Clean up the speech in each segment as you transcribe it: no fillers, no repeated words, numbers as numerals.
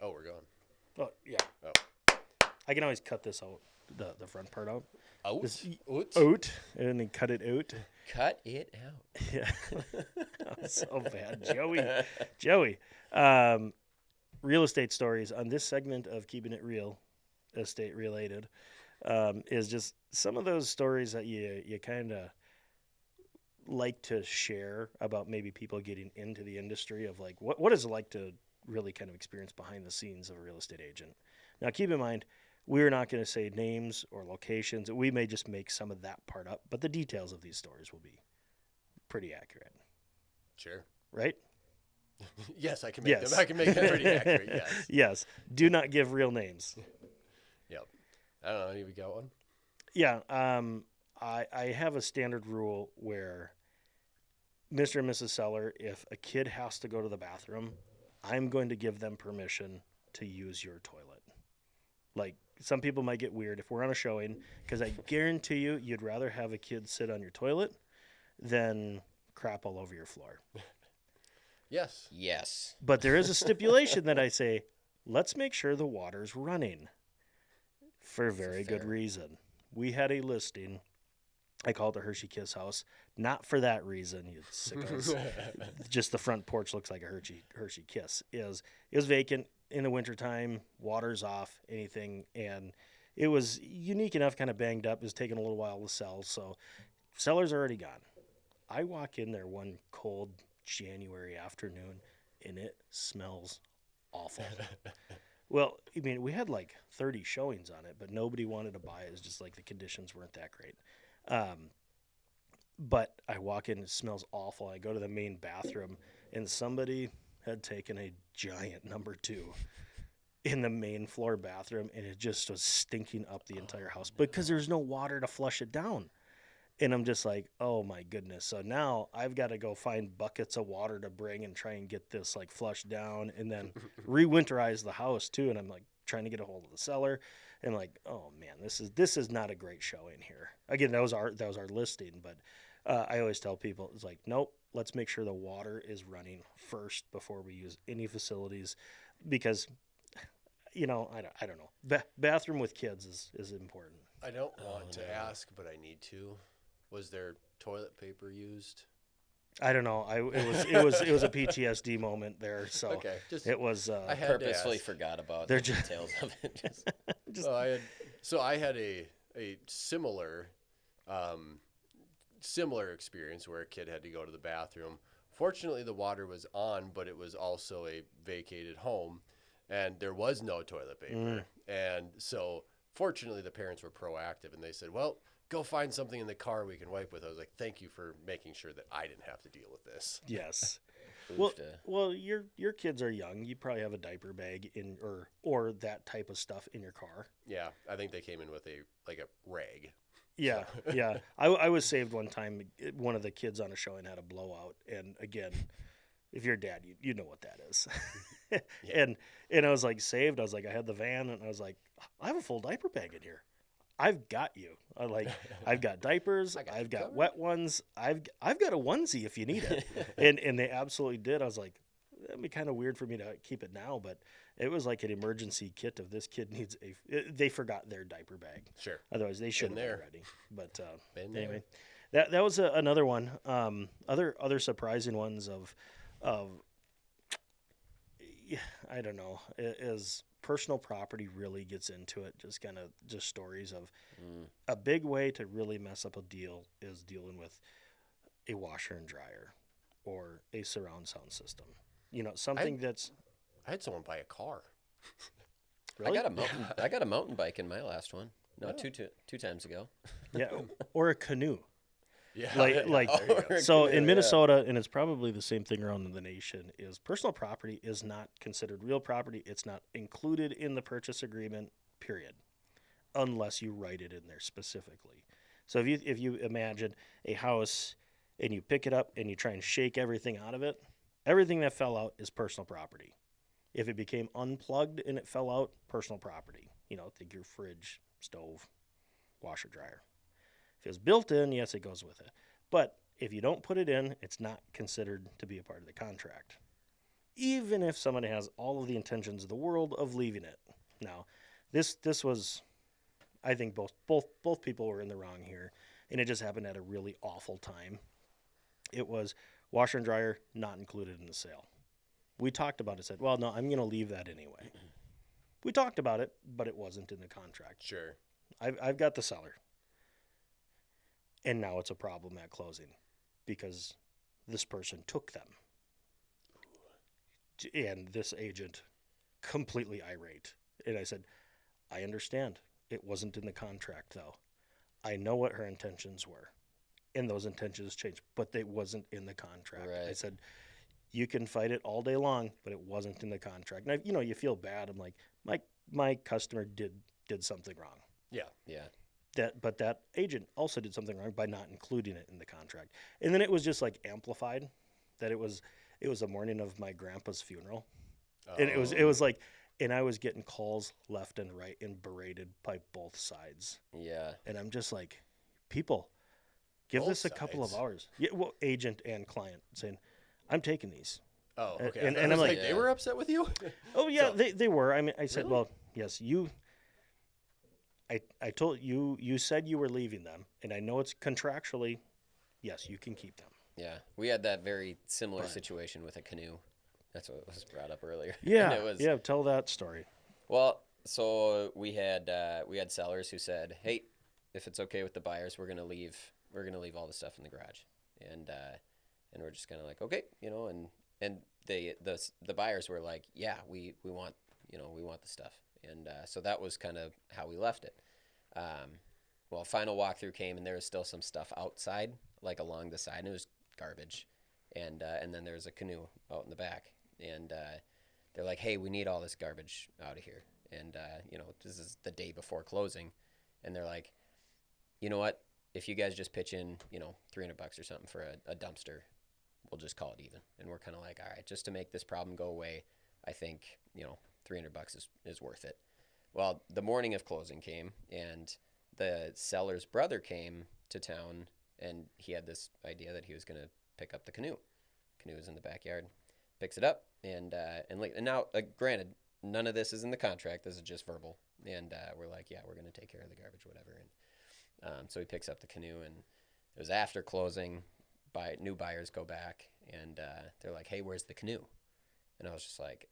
Oh, we're going. Oh, yeah. Oh. I can always cut this out, the front part out. Out? This Out? out, and then cut it out. Cut it out. Yeah. So bad. Joey. Real estate stories on this segment of Keeping It Real, estate related, is just some of those stories that you kind of like to share about maybe people getting into the industry of like, what is it like to really kind of experience behind the scenes of a real estate agent. Now, keep in mind, we're not going to say names or locations. We may just make some of that part up, but the details of these stories will be pretty accurate. Sure. Right? Yes, I can make them. I can make them pretty accurate, yes. Yes. Do not give real names. Yep. I don't know. You got one? Yeah. I have a standard rule where Mr. and Mrs. Seller, if a kid has to go to the bathroom, I'm going to give them permission to use your toilet. Like, some people might get weird if we're on a showing, because I guarantee you'd rather have a kid sit on your toilet than crap all over your floor. Yes. Yes. But there is a stipulation that I say, let's make sure the water's running for a very good reason. We had a listing. I called it Hershey Kiss House. Not for that reason, you sickos. Just the front porch looks like a Hershey Kiss. It was vacant in the wintertime, water's off, anything. And it was unique enough, kind of banged up. It was taking a little while to sell. So seller's already gone. I walk in there one cold January afternoon, and it smells awful. Well, I mean, we had like 30 showings on it, but nobody wanted to buy it. It's just like the conditions weren't that great. But I walk in, it smells awful. I go to the main bathroom, and somebody had taken a giant number 2 in the main floor bathroom, and it just was stinking up the entire house because there's no water to flush it down. And I'm just like, oh my goodness. So now I've got to go find buckets of water to bring and try and get this like flushed down and then re-winterize the house too. And I'm like trying to get a hold of the seller and like, oh man, this is not a great showing here. Again, that was our listing, but I always tell people, it's like, nope, let's make sure the water is running first before we use any facilities, because I don't know. Bathroom with kids is important. I don't want to ask, but I need to. Was there toilet paper used? I don't know. It was a PTSD moment there. So okay, it was. I purposefully forgot about the details of it. I had a similar experience where a kid had to go to the bathroom. Fortunately, the water was on, but it was also a vacated home, and there was no toilet paper. And so, fortunately, the parents were proactive, and they said, well, go find something in the car we can wipe with. I was like, thank you for making sure that I didn't have to deal with this. Yes. Well, your kids are young. You probably have a diaper bag in or that type of stuff in your car. Yeah, I think they came in with a rag. Yeah, so. Yeah. I was saved one time. One of the kids on a showing had a blowout, and again, if you're a dad, you know what that is. Yeah. And I was like saved. I was like, I had the van, and I was like, I have a full diaper bag in here. I've got you. I've got diapers. I've got wet ones. I've got a onesie if you need it. and they absolutely did. I was like, that'd be kind of weird for me to keep it now, but it was like an emergency kit if this kid needs they forgot their diaper bag. Sure. Otherwise they should have been ready. But anyway, there. that was another one. Other surprising ones of I don't know, is personal property really gets into it. Just stories of a big way to really mess up a deal is dealing with a washer and dryer or a surround sound system. Something that's. I had someone buy a car. Really? I got a mountain bike in my last one. No, two times ago. Yeah, or a canoe. Yeah, so in Minnesota, and it's probably the same thing around the nation, is personal property is not considered real property. It's not included in the purchase agreement, period, unless you write it in there specifically. So if you imagine a house and you pick it up and you try and shake everything out of it, everything that fell out is personal property. If it became unplugged and it fell out, personal property. Think your fridge, stove, washer, dryer. If it's built in, yes, it goes with it. But if you don't put it in, it's not considered to be a part of the contract. even if somebody has all of the intentions of the world of leaving it. Now, this was, I think both people were in the wrong here, and it just happened at a really awful time. It was washer and dryer not included in the sale. We talked about it, said, well, no, I'm going to leave that anyway. We talked about it, but it wasn't in the contract. Sure. I've got the seller. And now it's a problem at closing because this person took them. And this agent completely irate. And I said, I understand. It wasn't in the contract, though. I know what her intentions were. And those intentions changed, but they wasn't in the contract. Right. I said, you can fight it all day long, but it wasn't in the contract. And you feel bad. I'm like, my customer did something wrong. Yeah. Yeah. But that agent also did something wrong by not including it in the contract. And then it was just like amplified that it was the morning of my grandpa's funeral. And it was like, and I was getting calls left and right and berated by both sides. Yeah. And I'm just like, people, give Both this a couple of sides? hours. Yeah, well, agent and client saying, I'm taking these. Oh, okay. And I I'm was like, they were upset with you? Oh yeah, So- they were. I mean, I said, Really? well, yes, I told you said you were leaving them, and I know it's contractually, yes, you can keep them. Yeah. We had that very similar But- situation with a canoe. That's what was brought up earlier. Yeah, And it was, yeah. Tell that story. Well, so we had sellers who said, "Hey, if it's okay with the buyers, we're gonna leave all the stuff in the garage," and we're just kind of like, okay, and the buyers were like, "Yeah, we want the stuff," and so that was kind of how we left it. Well, final walkthrough came, and there was still some stuff outside, like along the side, and it was garbage, and then there was a canoe out in the back, and they're like, "Hey, we need all this garbage out of here." And, this is the day before closing. And they're like, you know what? If you guys just pitch in, $300 or something for a dumpster, we'll just call it even. And we're kind of like, all right, just to make this problem go away, I think, $300 is worth it. Well, the morning of closing came, and the seller's brother came to town, and he had this idea that he was going to pick up the canoe. Canoe is in the backyard. Picks it up, and now, granted, none of this is in the contract. This is just verbal. And we're like, yeah, we're going to take care of the garbage, whatever. And so he picks up the canoe, and it was after closing. New buyers go back, and they're like, hey, where's the canoe? And I was just like,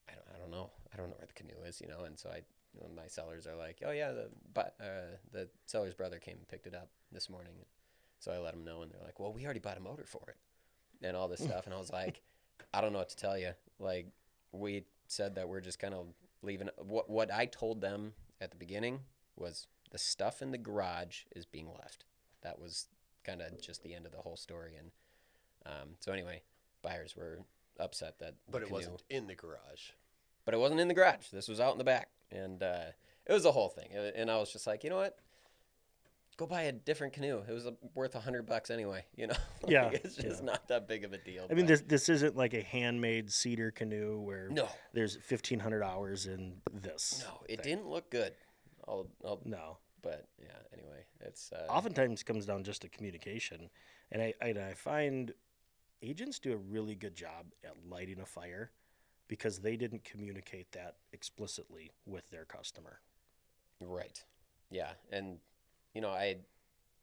I don't know. I don't know where the canoe is, And so my sellers are like, oh, yeah, the seller's brother came and picked it up this morning. So I let them know, and they're like, well, we already bought a motor for it and all this stuff. And I was like, I don't know what to tell you. Like, we said that we're just kind of leaving. What I told them at the beginning was the stuff in the garage is being left. That was kind of just the end of the whole story. And so anyway, buyers were upset that But the it canoe- wasn't in the garage. But it wasn't in the garage. This was out in the back, and it was a whole thing. And I was just like, you know what? Go buy a different canoe. It was worth $100 anyway. Like, Yeah, it's just not that big of a deal. I mean, but- this isn't like a handmade cedar canoe where No, there's 1,500 hours in this. no, it thing. didn't look good. No. But yeah. Anyway, it's Oftentimes comes down just to communication, and I find agents do a really good job at lighting a fire because they didn't communicate that explicitly with their customer. right. Yeah, and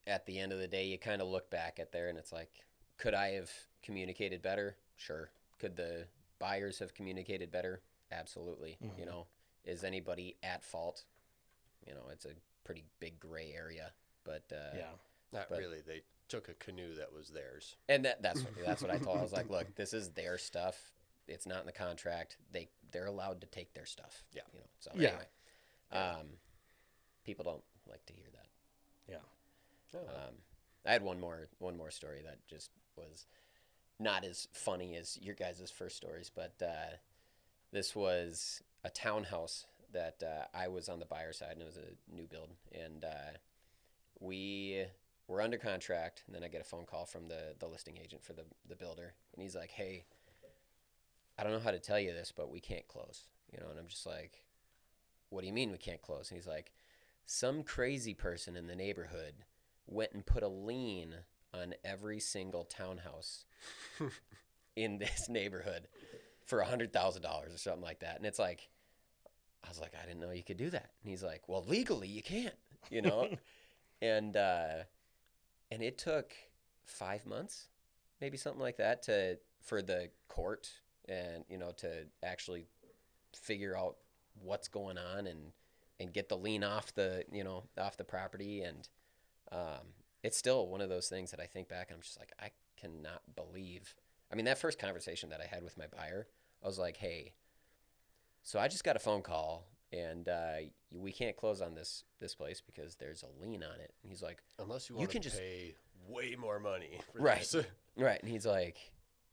at the end of the day, you kind of look back at there, and it's like, could I have communicated better? Sure. Could the buyers have communicated better? Absolutely. Mhm. Is anybody at fault? It's a pretty big gray area, but Yeah. Not But- really. They took a canoe that was theirs. and that's what I told. I was like, look, this is their stuff. It's not in the contract. They're allowed to take their stuff. Yeah. So Yeah. anyway, people don't like to hear that. Yeah. I had one more story that just was not as funny as your guys' first stories, but this was a townhouse that I was on the buyer side, and it was a new build, and we were under contract, and then I get a phone call from the listing agent for the builder, and he's like, hey, I don't know how to tell you this, but we can't close, and I'm just like, what do you mean we can't close? And he's like, some crazy person in the neighborhood went and put a lien on every single townhouse in this neighborhood. for $100,000 or something like that. And it's like, I was like, I didn't know you could do that. And he's like, well, legally you can't, you know? and it took 5 months, maybe something like that, for the court and, you know, to actually figure out what's going on and get the lien off the, you know, off the property. And it's still one of those things that I think back and I'm just like, I cannot believe. I mean, that first conversation that I had with my buyer, I was like, hey, so I just got a phone call and we can't close on this place because there's a lien on it. And he's like, unless you want to pay way more money for this. Right. And he's like,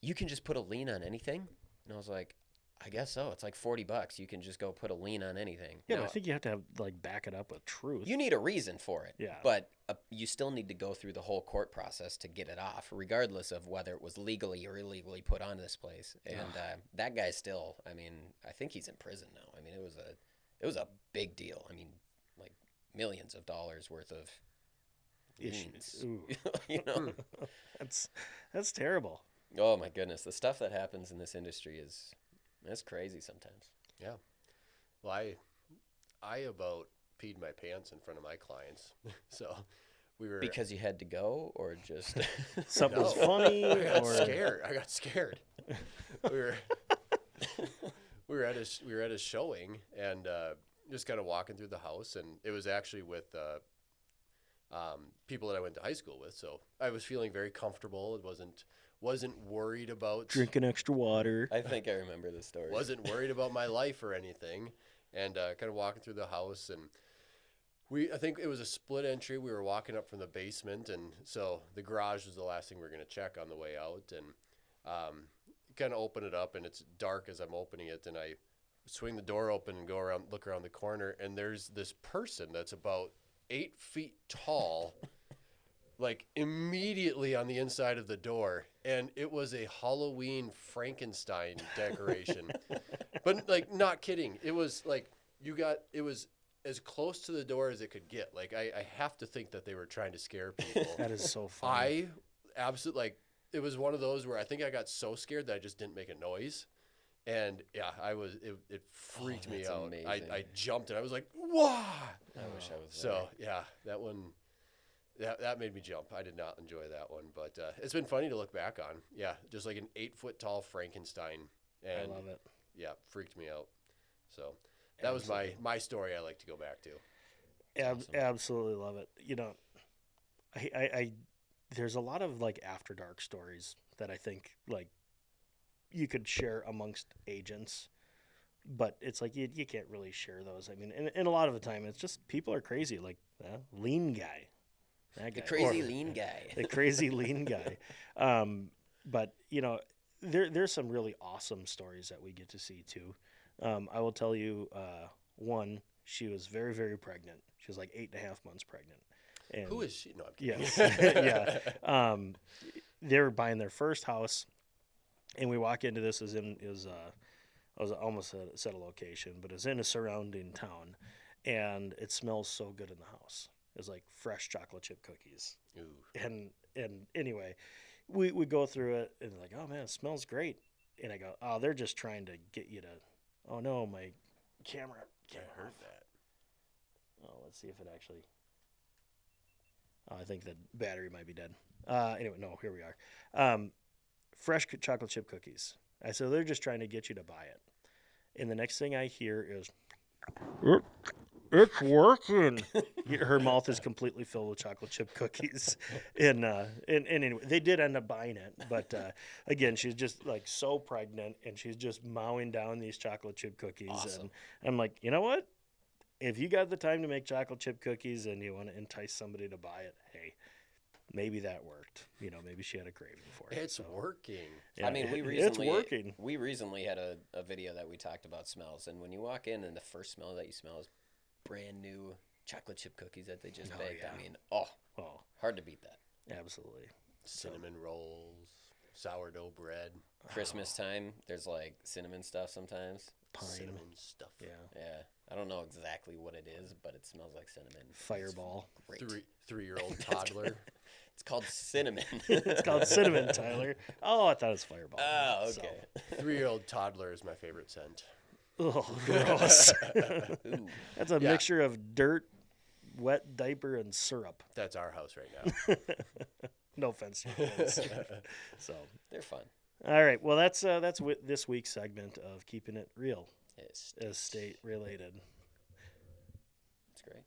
you can just put a lien on anything? And I was like, I guess so. It's like $40. You can just go put a lien on anything. Yeah, now, but I think you have to have back it up with truth. You need a reason for it. Yeah. But you still need to go through the whole court process to get it off, regardless of whether it was legally or illegally put on this place. And that guy still, I mean, I think he's in prison now. I mean, it was a big deal. I mean, like millions of dollars worth of liens. You know? That's terrible. Oh my goodness, the stuff that happens in this industry that's crazy sometimes. Yeah. Well, I about peed my pants in front of my clients. So we were because you had to go, or just something was funny. I got scared. We were at a showing and just kind of walking through the house, and it was actually with people that I went to high school with. So I was feeling very comfortable. It wasn't worried about drinking extra water. I think I remember the story. Wasn't worried about my life or anything, and kind of walking through the house, and I think it was a split entry. We were walking up from the basement, and so the garage was the last thing we were going to check on the way out, and kind of open it up, and it's dark as I'm opening it, and I swing the door open and look around the corner, and there's this person that's about 8 feet tall. Like immediately on the inside of the door, and it was a Halloween Frankenstein decoration. But like, not kidding, it was like it was as close to the door as it could get. Like I have to think that they were trying to scare people. That is so funny. I absolutely it was one of those where I think I got so scared that I just didn't make a noise. And yeah, it freaked me out. Amazing. I jumped and I was like, "Whoa!" I wish I was there. So yeah, that one. That made me jump. I did not enjoy that one, but it's been funny to look back on. Yeah, just like an 8-foot tall Frankenstein. And I love it. Yeah, freaked me out. So that was my story I like to go back to. Awesome. Absolutely love it. You know, I there's a lot of after dark stories that I think you could share amongst agents, but it's like you can't really share those. I mean, and a lot of the time it's just people are crazy. Like lean guy. The crazy lean guy. The crazy lean guy. But, there's some really awesome stories that we get to see, too. I will tell you, one, she was very, very pregnant. She was like 8.5 months pregnant. And who is she? No, I'm kidding. Yes. Yeah. They were buying their first house, and we walk into this. I was almost said a location, but it's in a surrounding town, and it smells so good in the house. It was like fresh chocolate chip cookies. Ooh. And anyway, we go through it and like, oh man, it smells great. And I go, oh, they're just trying to get you to, oh no, my camera. I heard that. Oh, let's see if it actually. Oh, I think the battery might be dead. Anyway, no, here we are. Fresh chocolate chip cookies. So they're just trying to get you to buy it. And the next thing I hear is, it's working. Her mouth is completely filled with chocolate chip cookies, and anyway, they did end up buying it. But again, she's just so pregnant, and she's just mowing down these chocolate chip cookies. Awesome. And I'm like, you know what? If you got the time to make chocolate chip cookies and you want to entice somebody to buy it, hey, maybe that worked. Maybe she had a craving for it. It's working. Yeah, I mean, it's working. We recently had a video that we talked about smells, and when you walk in and the first smell that you smell is brand new chocolate chip cookies that they just baked. Yeah. I mean, hard to beat that. Absolutely. Cinnamon rolls, sourdough bread. Christmas time, there's cinnamon stuff sometimes. Pine. Cinnamon stuff. Yeah. Yeah. I don't know exactly what it is, but it smells like cinnamon. Fireball. It's great. 3-year-old toddler. It's called cinnamon. It's called cinnamon, Tyler. Oh, I thought it was Fireball. Oh, okay. 3-year-old toddler is my favorite scent. Oh, gross. Ooh. That's a Yeah. mixture of dirt, wet diaper, and syrup. That's our house right now. No offense to your kids. So, They're fun. all right. Well, that's this week's segment of Keeping It Real, Yes. estate related. It's great.